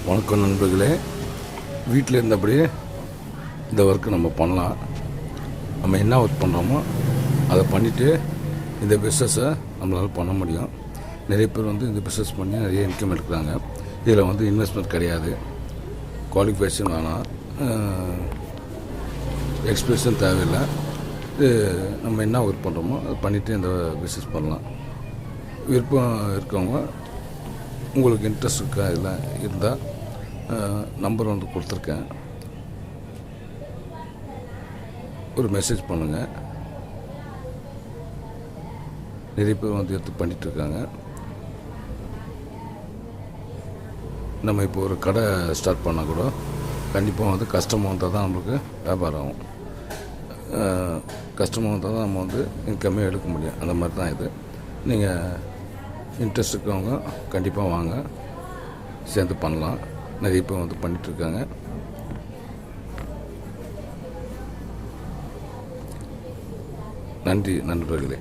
வணக்கம் நண்பர்களே. வீட்டில் இருந்தபடியே இந்த ஒர்க்கு நம்ம பண்ணலாம். நம்ம என்ன ஒர்க் பண்ணுறோமோ அதை பண்ணிவிட்டு இந்த பிஸ்னஸை நம்மளால் பண்ண முடியும். நிறைய பேர் இந்த பிஸ்னஸ் பண்ணி நிறைய இன்கம் எடுக்கிறாங்க. இதில் இன்வெஸ்ட்மெண்ட் கிடையாது, குவாலிஃபிகேஷன் வேணாம், எக்ஸ்பீரியன்ஸும் தேவையில்லை. நம்ம என்ன ஒர்க் பண்ணுறோமோ அதை பண்ணிவிட்டு இந்த பிஸ்னஸ் பண்ணலாம். விருப்பம் இருக்கவங்க, உங்களுக்கு இன்ட்ரெஸ்ட் இருக்கா இல்லை இருந்தால் நம்பர் கொடுத்துருக்கேன், ஒரு மெசேஜ் பண்ணுங்கள். நிறைய பேர் எடுத்து பண்ணிகிட்ருக்காங்க. நம்ம இப்போ ஒரு கடை ஸ்டார்ட் பண்ணால் கூட கண்டிப்பாக கஸ்டமர் வந்தால் தான் நம்மளுக்கு வியாபாரம் ஆகும். கஸ்டமர் வந்தால் தான் நம்ம இன்கமே எடுக்க முடியும். அந்த மாதிரி தான் இது. நீங்கள் இன்ட்ரெஸ்ட் இருக்கவங்க கண்டிப்பாக வாங்க, சேர்ந்து பண்ணலாம். நிறைய பேர் பண்ணிகிட்ருக்காங்க. நன்றி நண்பர்களே.